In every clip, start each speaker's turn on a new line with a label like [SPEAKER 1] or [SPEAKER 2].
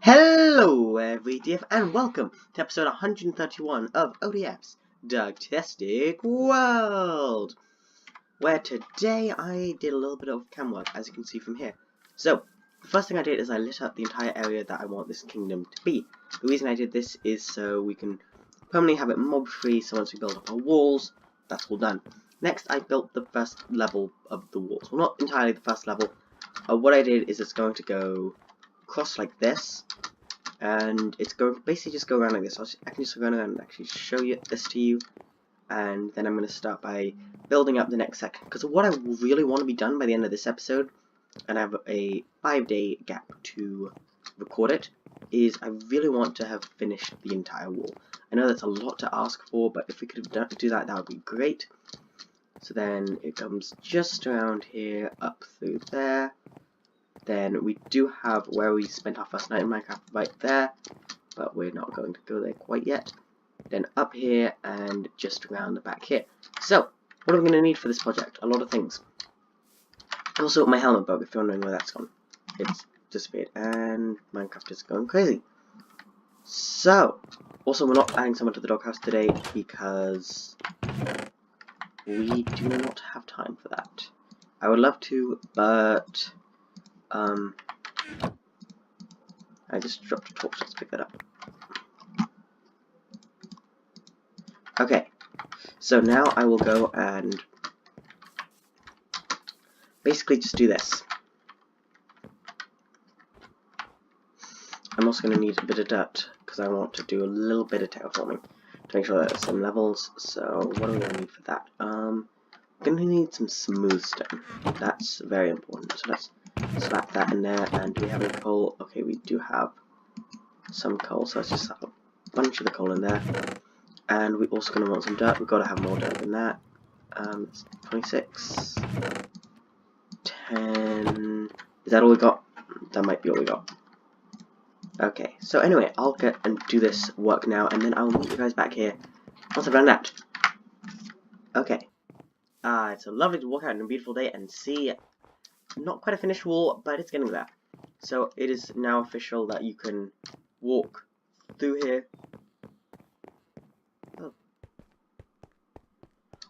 [SPEAKER 1] Hello everyday and welcome to episode 131 of ODF'S Dogtastic World, where today I did a little bit of cam work, as you can see from here. So, the first thing I did is I lit up the entire area that I want this kingdom to be. The reason I did this is so we can permanently have it mob free, so once we build up our walls, that's all done. Next, I built the first level of the walls. Well, not entirely the first level. What I did is it's going to go across like this, and it's going to basically just go around like this. I can just go around and actually show this to you, and then I'm going to start by building up the next section, because what I really want to be done by the end of this episode, and I have a 5-day gap to record it, is I really want to have finished the entire wall. I know that's a lot to ask for, but if we could do that, that would be great. So then it comes just around here, up through there. Then we do have where we spent our first night in Minecraft right there, but we're not going to go there quite yet. Then up here and just around the back here. So, what are we going to need for this project? A lot of things. Also, my helmet bug, if you're wondering where that's gone. It's disappeared, and Minecraft is going crazy. So, also we're not adding someone to the doghouse today because we do not have time for that. I would love to, but I just dropped a torch. Let's pick that up. Okay, so now I will go and basically just do this. I'm also going to need a bit of dirt because I want to do a little bit of terraforming to make sure that there's some levels. So what are we going to need for that? We're going to need some smooth stone. That's very important. So let's slap that in there. And do we have any coal? Okay, we do have some coal, so let's just slap a bunch of the coal in there. And we're also going to want some dirt. We've got to have more dirt than that. 26, 10. Is that all we got? That might be all we got. Okay, so anyway, I'll get and do this work now, and then I'll meet you guys back here once I've done that. Okay. It's a lovely to walk out on a beautiful day and see not quite a finished wall, but it's getting there. So it is now official that you can walk through here. Oh.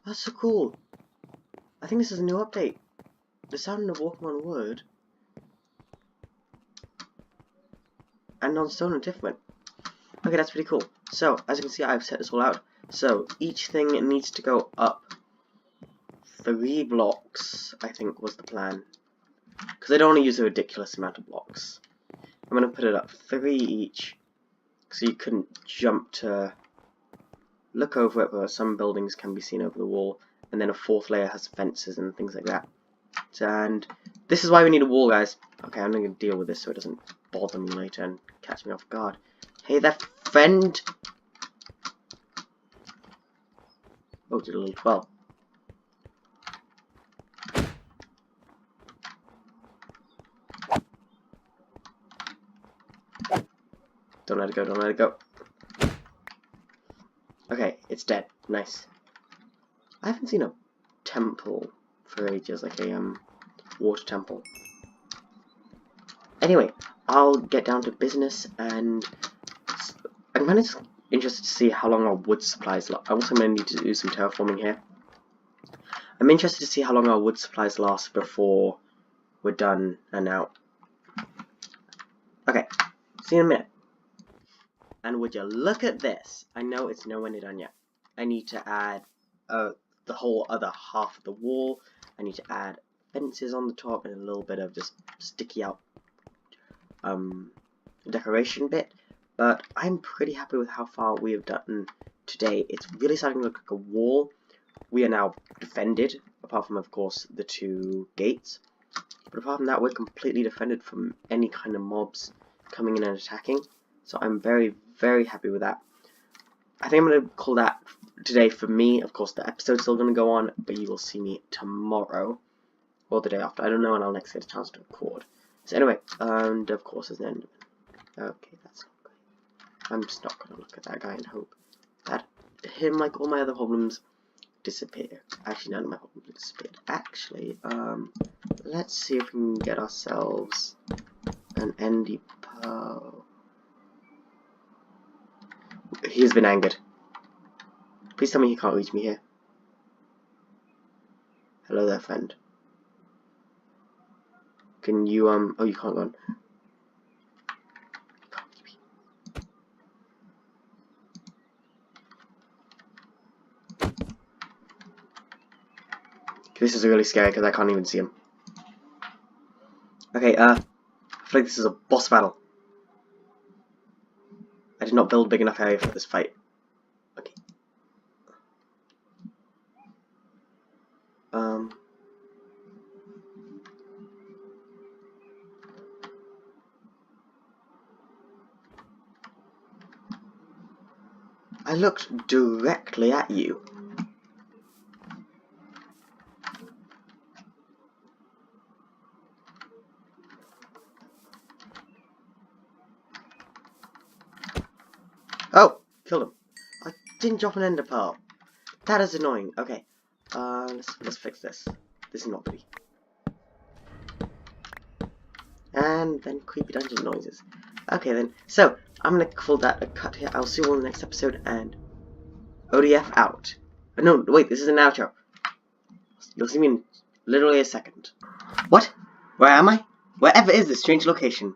[SPEAKER 1] That's so cool. I think this is a new update. The sound of walking on wood and on stone are different. Okay, that's pretty cool. So, as you can see, I've set this all out. So, each thing needs to go up 3 blocks, I think was the plan. Because I don't want to use a ridiculous amount of blocks. I'm going to put it up 3 each, so you couldn't jump to look over it, but some buildings can be seen over the wall. And then a 4th layer has fences and things like that. And this is why we need a wall, guys. Okay, I'm going to deal with this so it doesn't bother me later and catch me off guard. Hey there, friend! Oh, did a little 12. Don't let it go, don't let it go. Okay, it's dead. Nice. I haven't seen a temple for ages, like a water temple. Anyway, I'll get down to business, and I'm kind of just interested to see how long our wood supplies last. I'm also going to need to do some terraforming here. I'm interested to see how long our wood supplies last before we're done and out. Okay, see you in a minute. And would you look at this? I know it's nowhere near done yet. I need to add the whole other half of the wall. I need to add fences on the top and a little bit of just sticky out decoration bit. But I'm pretty happy with how far we have done today. It's really starting to look like a wall. We are now defended, apart from, of course, the 2 gates. But apart from that, we're completely defended from any kind of mobs coming in and attacking. So I'm very, very happy with that. I think I'm going to call that today for me. Of course, the episode's still going to go on, but you will see me tomorrow. Or the day after. I don't know when I'll next get a chance to record. So anyway, and of course there's an end. Okay, that's not great. I'm just not going to look at that guy and hope that him, like all my other problems, disappear. Actually, none of my problems disappeared. Actually, let's see if we can get ourselves an endy pearl. He has been angered. Please tell me he can't reach me here. Hello there, friend. Can you, oh, you can't go on. This is really scary because I can't even see him. Okay, I feel like this is a boss battle. I did not build a big enough area for this fight. Okay. I looked directly at you. Oh, killed him. I didn't drop an ender pearl. That is annoying. Okay, let's fix this. This is not pretty. And then creepy dungeon noises. Okay then, so I'm gonna call that a cut here. I'll see you all in the next episode, and ODF out. No, wait, this is an outro. You'll see me in literally a second. What? Where am I? Wherever is this strange location?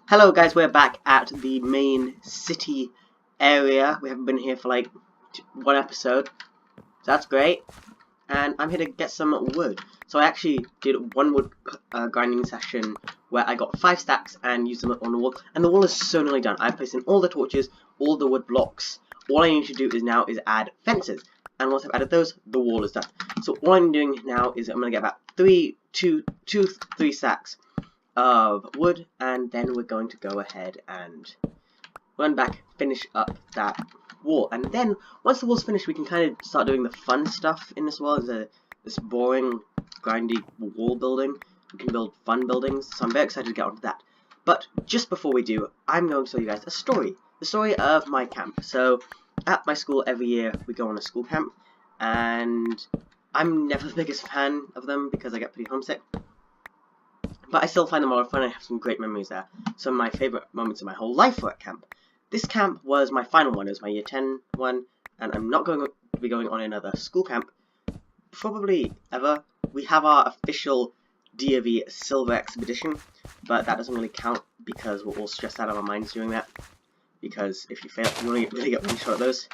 [SPEAKER 1] Hello guys, we're back at the main city area. We haven't been here for like one episode. So that's great. And I'm here to get some wood. So I actually did one wood grinding session where I got 5 stacks and used them on the wall. And the wall is so nearly done. I've placed in all the torches, all the wood blocks. All I need to do now is add fences. And once I've added those, the wall is done. So all I'm doing now is I'm going to get about 3 stacks of wood, and then we're going to go ahead and run back, finish up that wall. And then once the wall's finished, we can kind of start doing the fun stuff in this world. This boring, grindy wall building. We can build fun buildings, so I'm very excited to get onto that. But just before we do, I'm going to tell you guys a story. The story of my camp. So at my school, every year we go on a school camp, and I'm never the biggest fan of them because I get pretty homesick. But I still find them a lot of fun. I have some great memories there. Some of my favourite moments of my whole life were at camp. This camp was my final one. It was my year 10 one, and I'm not going to be going on another school camp probably ever. We have our official DOV Silver Expedition, but that doesn't really count because we're all stressed out of our minds doing that. Because if you fail, you only really get one shot at those.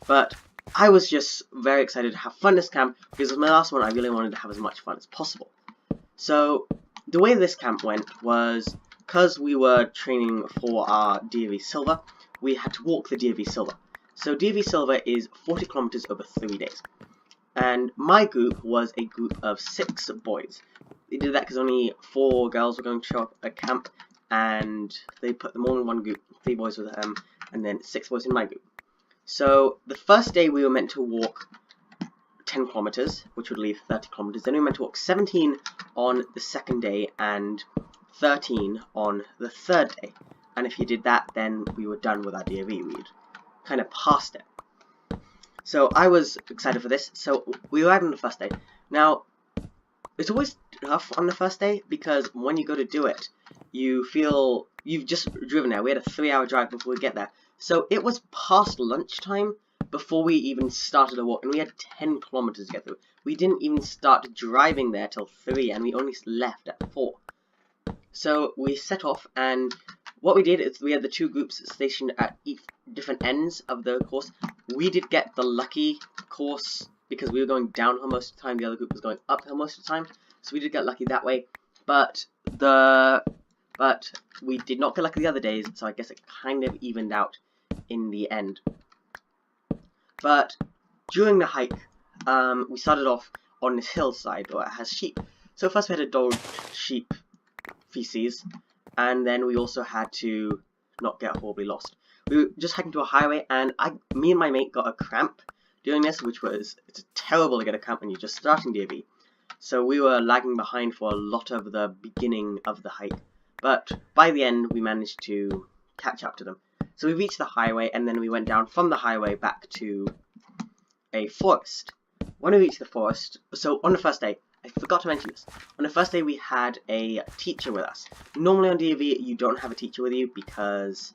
[SPEAKER 1] But I was just very excited to have fun this camp because it was my last one. I really wanted to have as much fun as possible. So the way this camp went was, because we were training for our DOV Silver, we had to walk the DOV Silver. So DOV Silver is 40 kilometers over 3 days. And my group was a group of 6 boys. They did that because only 4 girls were going to show up at camp, and they put them all in one group, 3 boys with them, and then 6 boys in my group. So the first day we were meant to walk 10 kilometers, which would leave 30 kilometers. Then we were meant to walk 17 on the second day and 13 on the third day. And if you did that, then we were done with our DOV. We'd kind of passed it. So I was excited for this. So we arrived on the first day. Now, it's always tough on the first day because when you go to do it, you feel you've just driven there. We had a 3-hour drive before we get there. So it was past lunchtime before we even started a walk, and we had 10 kilometers to get through. We didn't even start driving there till 3, and we only left at 4. So we set off, and what we did is we had the 2 groups stationed at different ends of the course. We did get the lucky course because we were going downhill most of the time. The other group was going uphill most of the time, so we did get lucky that way. But we did not get lucky the other days, so I guess it kind of evened out in the end. But during the hike, we started off on this hillside where it has sheep. So first we had a dog sheep feces, and then we also had to not get horribly lost. We were just hiking to a highway, and me and my mate got a cramp doing this, which was, it's terrible to get a cramp when you're just starting DOV. So we were lagging behind for a lot of the beginning of the hike, but by the end we managed to catch up to them. So we reached the highway, and then we went down from the highway back to a forest. When we reached the forest, so on the first day, I forgot to mention this. On the first day we had a teacher with us. Normally on DOV you don't have a teacher with you because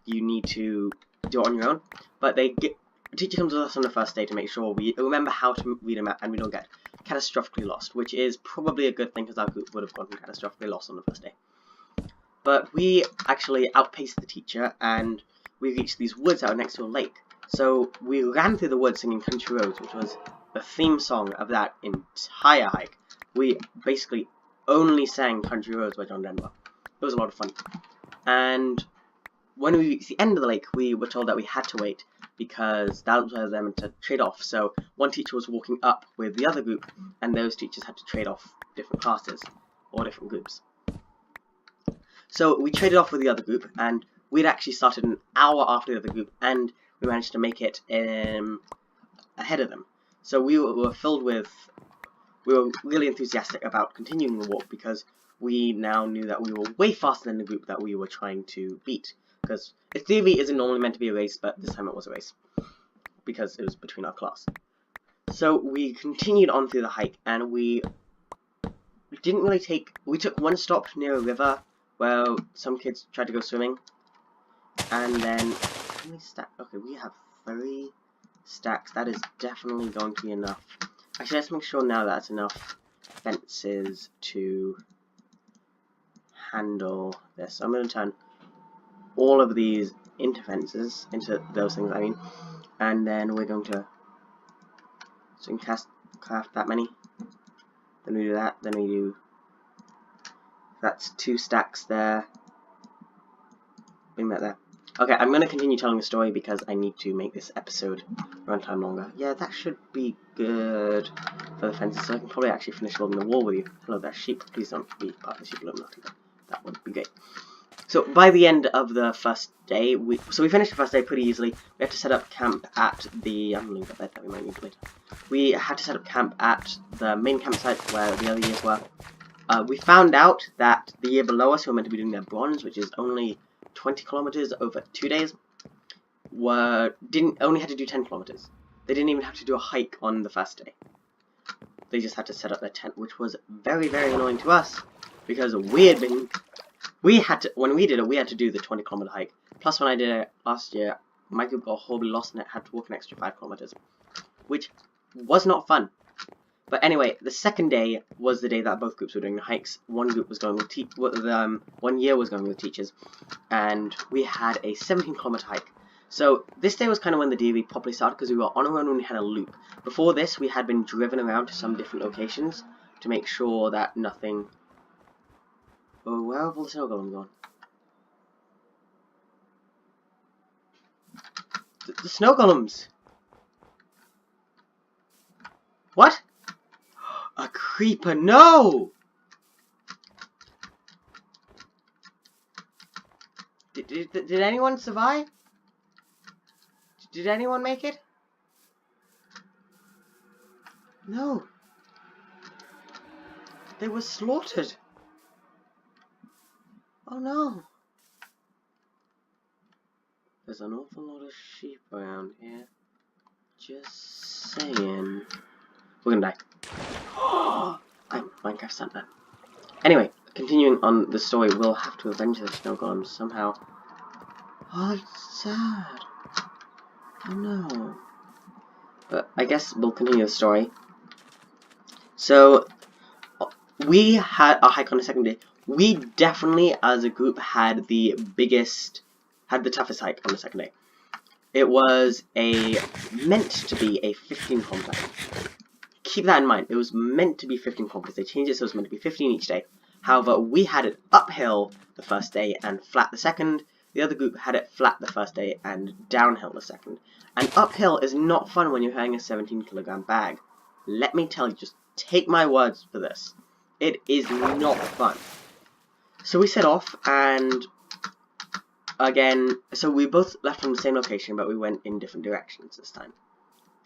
[SPEAKER 1] you need to do it on your own. But the teacher comes with us on the first day to make sure we remember how to read a map and we don't get catastrophically lost, which is probably a good thing because our group would have gotten catastrophically lost on the first day. But we actually outpaced the teacher and we reached these woods that were next to a lake. So we ran through the woods singing Country Roads, which was the theme song of that entire hike. We basically only sang Country Roads by John Denver. It was a lot of fun. And when we reached the end of the lake, we were told that we had to wait because that was where they meant to trade off. So one teacher was walking up with the other group, and those teachers had to trade off different classes or different groups. So we traded off with the other group, and we'd actually started an hour after the other group, and we managed to make it ahead of them. So we were really enthusiastic about continuing the walk because we now knew that we were way faster than the group that we were trying to beat. Because a theory isn't normally meant to be a race, but this time it was a race because it was between our class. So we continued on through the hike, and we didn't really we took one stop near a river where some kids tried to go swimming, and then how many stacks? Okay, we have 3 stacks. That is definitely going to be enough. Actually, let's make sure now that's enough fences to handle this. So I'm going to turn all of these into fences, into those things I mean, and then we're going to craft that many. Then we do that, then we do, that's 2 stacks there. Bring that there. Okay, I'm going to continue telling the story because I need to make this episode run time longer. Yeah, that should be good for the fences, so I can probably actually finish building the wall with you. Hello there, sheep. Please don't be part of the sheep Illuminati. That would be great. So by the end of the first day, we finished the first day pretty easily. We had to set up camp at the, I'm going to leave that we might need it later. We had to set up camp at the main campsite where the other years were. We found out that the year below us, who were meant to be doing their bronze, which is only 20 kilometers over 2 days, only had to do 10 kilometers. They didn't even have to do a hike on the first day. They just had to set up their tent, which was very, very annoying to us because when we did it, we had to do the 20 kilometer hike. Plus, when I did it last year, my group got horribly lost and it had to walk an extra 5 kilometers, which was not fun. But anyway, the second day was the day that both groups were doing the hikes. One group was going with 1 year was going with teachers, and we had a 17 kilometer hike. So this day was kind of when the DV properly started because we were on our own and we had a loop. Before this, we had been driven around to some different locations to make sure that nothing. Oh, where have all the snow golems gone? The snow golems. What? A creeper, no! Did anyone survive? Did anyone make it? No. They were slaughtered. Oh no. There's an awful lot of sheep around here. Just saying. We're gonna die. I'm Minecraft Santa. Anyway, continuing on the story, we'll have to avenge the snow golems somehow. Oh, it's sad. Oh no. But I guess we'll continue the story. So, we had a hike on the second day. We definitely, as a group, had the toughest hike on the second day. It was meant to be a 15 kilometer hike. Keep that in mind. It was meant to be 15 kilometers. They changed it so it was meant to be 15 each day. However, we had it uphill the first day and flat the second. The other group had it flat the first day and downhill the second. And uphill is not fun when you're carrying a 17 kilogram bag. Let me tell you, just take my words for this. It is not fun. So we set off, and again, so we both left from the same location, but we went in different directions this time.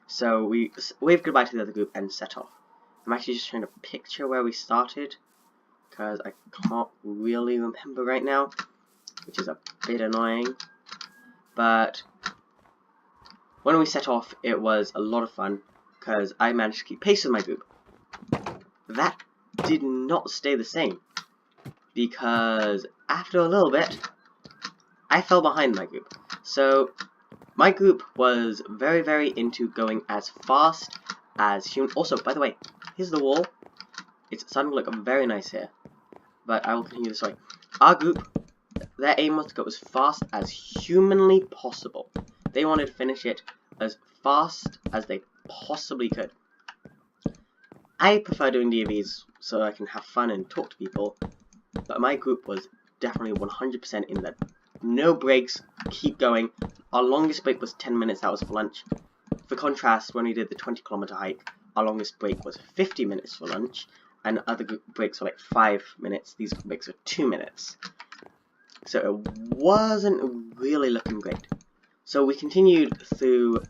[SPEAKER 1] So we waved goodbye to the other group and set off. I'm actually just trying to picture where we started, because I can't really remember right now, which is a bit annoying. But when we set off, it was a lot of fun, because I managed to keep pace with my group. That did not stay the same, because after a little bit, I fell behind my group. So my group was very, very into going as fast as human. Also, by the way, here's the wall. It's starting to look very nice here, but I will continue this way. Our group, their aim was to go as fast as humanly possible. They wanted to finish it as fast as they possibly could. I prefer doing DVs so I can have fun and talk to people, but my group was definitely 100% in that. No breaks, keep going. Our longest break was 10 minutes, that was for lunch. For contrast, when we did the 20-kilometer hike, our longest break was 50 minutes for lunch, and other breaks were like 5 minutes. These breaks were 2 minutes. So it wasn't really looking great. So we continued through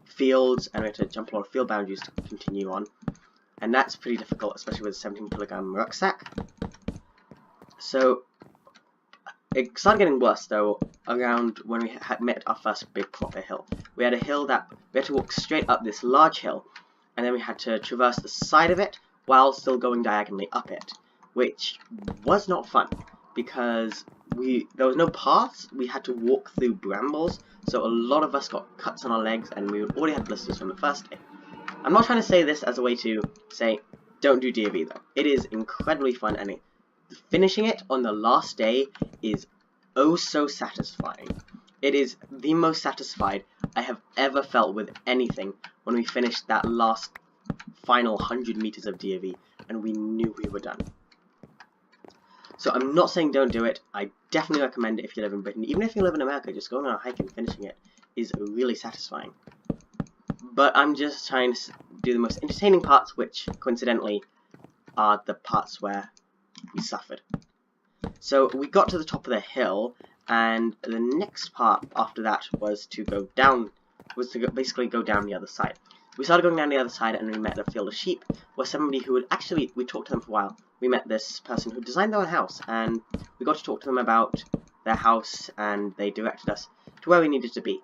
[SPEAKER 1] fields, and we had to jump a lot of field boundaries to continue on. And that's pretty difficult, especially with a 17-kilogram rucksack. So it started getting worse though around when we had met our first big proper hill. We had a hill that we had to walk straight up this large hill, and then we had to traverse the side of it while still going diagonally up it, which was not fun because there was no paths. We had to walk through brambles, so a lot of us got cuts on our legs, and we already had blisters from the first day. I'm not trying to say this as a way to say don't do DV though. It is incredibly fun, and finishing it on the last day is oh so satisfying. It is the most satisfied I have ever felt with anything when we finished that last final 100 meters of DV and we knew we were done. So I'm not saying don't do it. I definitely recommend it if you live in Britain. Even if you live in America, just going on a hike and finishing it is really satisfying. But I'm just trying to do the most entertaining parts, which coincidentally are the parts where we suffered. So we got to the top of the hill, and the next part after that was to go down, basically go down the other side. We started going down the other side, and we met a field of sheep, where somebody who would actually, we talked to them for a while. We met this person who designed their own house, and we got to talk to them about their house, and they directed us to where we needed to be.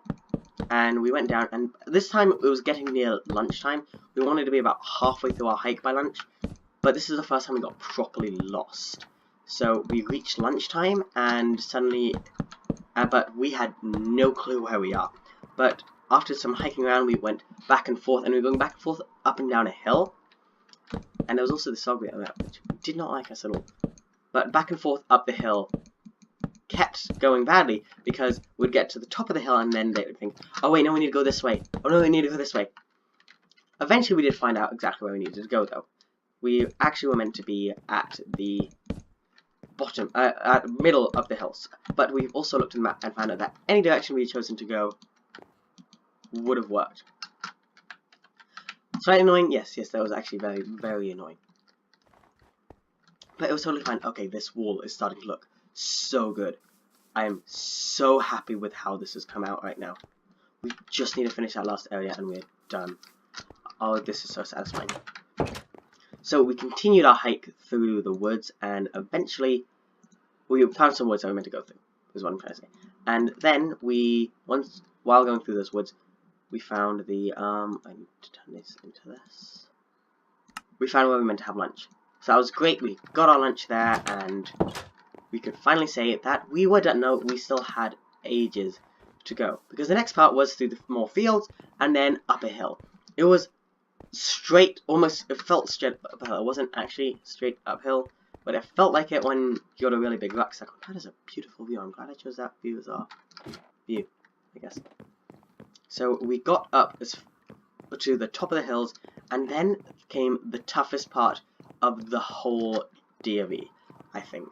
[SPEAKER 1] And we went down, and this time it was getting near lunchtime. We wanted to be about halfway through our hike by lunch, but this is the first time we got properly lost. So we reached lunchtime, and suddenly, but we had no clue where we are. But after some hiking around, we went back and forth, and we were going back and forth up and down a hill. And there was also the sog we met, which did not like us at all. But back and forth up the hill kept going badly, because we'd get to the top of the hill, and then they'd think, oh wait, no, we need to go this way. Oh no, we need to go this way. Eventually we did find out exactly where we needed to go, though. We actually were meant to be at the bottom, middle of the hills. But we've also looked at the map and found out that any direction we had chosen to go would have worked. Slightly annoying? Yes, that was actually very, very annoying. But it was totally fine. Okay, this wall is starting to look so good. I am so happy with how this has come out right now. We just need to finish that last area and we're done. Oh, this is so satisfying. So we continued our hike through the woods, and eventually we found some woods that we meant to go through, is what I'm trying to say. And then while going through those woods, we found the, I need to turn this into this. We found where we meant to have lunch. So that was great. We got our lunch there, and we could finally say that we were done. No, we still had ages to go, because the next part was through the more fields and then up a hill. It was straight, almost, it felt straight uphill. It wasn't actually straight uphill, but it felt like it when you got a really big rucksack. That is a beautiful view. I'm glad I chose that view as our view, I guess. So we got up to the top of the hills, and then came the toughest part of the whole DOV, I think.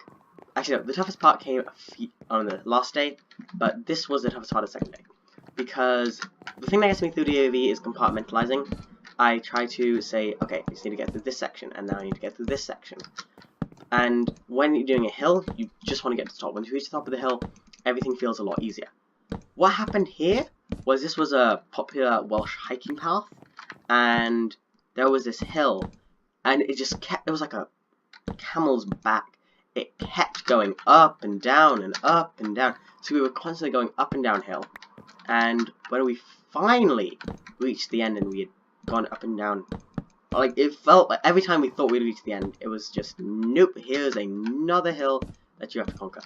[SPEAKER 1] Actually, no, the toughest part came on the last day, but this was the toughest part of the second day. Because the thing that gets me through DOV is compartmentalizing. I try to say, okay, I just need to get through this section, and now I need to get through this section. And when you're doing a hill, you just want to get to the top. When you reach the top of the hill, everything feels a lot easier. What happened here was this was a popular Welsh hiking path, and there was this hill, and it just kept, it was like a camel's back. It kept going up and down and up and down, so we were constantly going up and down hill. And when we finally reached the end and we had gone up and down, like, it felt like every time we thought we'd reach the end, it was just, nope, here's another hill that you have to conquer.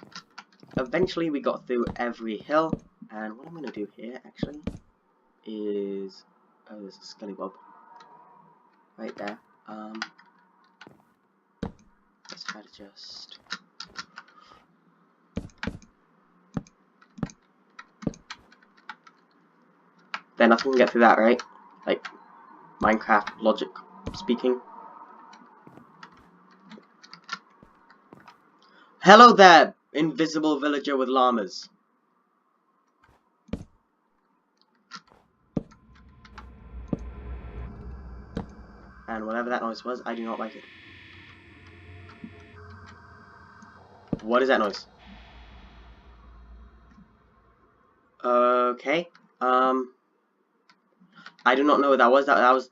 [SPEAKER 1] Eventually we got through every hill, And what I'm going to do here, actually, is... Oh, there's a skelly bob. Right there. Let's try to just... Then nothing can get through that, right? Like, Minecraft logic speaking. Hello there, invisible villager with llamas. And whatever that noise was, I do not like it. What is that noise? Okay. I do not know what that was. That was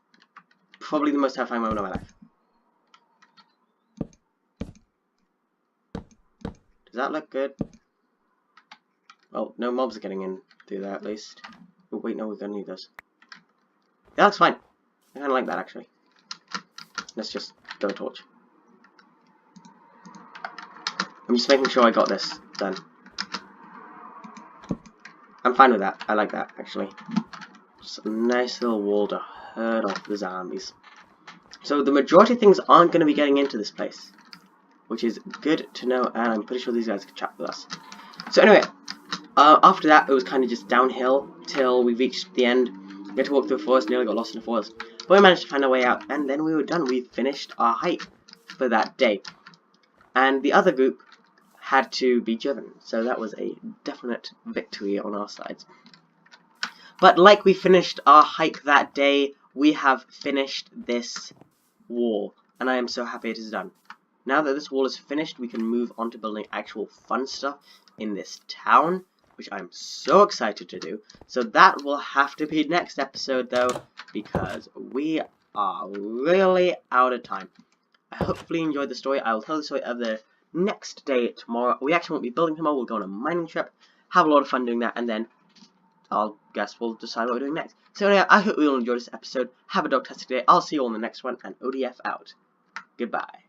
[SPEAKER 1] probably the most terrifying moment of my life. Does that look good? Well, no mobs are getting in through there at least. Oh, wait, no, we're gonna need those. Yeah, that's fine. I kinda like that actually. Let's just go torch. I'm just making sure I got this done. I'm fine with that. I like that actually. Just a nice little wall to herd off the zombies. So the majority of things aren't going to be getting into this place, which is good to know, and I'm pretty sure these guys can chat with us. So anyway, after that it was kind of just downhill till we reached the end. We had to walk through a forest, nearly got lost in the forest, but we managed to find our way out, and then we were done. We finished our hike for that day, and the other group had to be driven, so that was a definite victory on our side. But like we finished our hike that day, we have finished this wall, and I am so happy it is done. Now that this wall is finished, we can move on to building actual fun stuff in this town, which I'm so excited to do. So that will have to be next episode though, because we are really out of time. I hopefully enjoyed the story. I will tell the story of the next day tomorrow. We actually won't be building tomorrow, we'll go on a mining trip, have a lot of fun doing that, and then I'll guess we'll decide what we're doing next. So anyway, I hope you all enjoyed this episode. Have a dogtastic day. I'll see you all in the next one, and ODF out. Goodbye.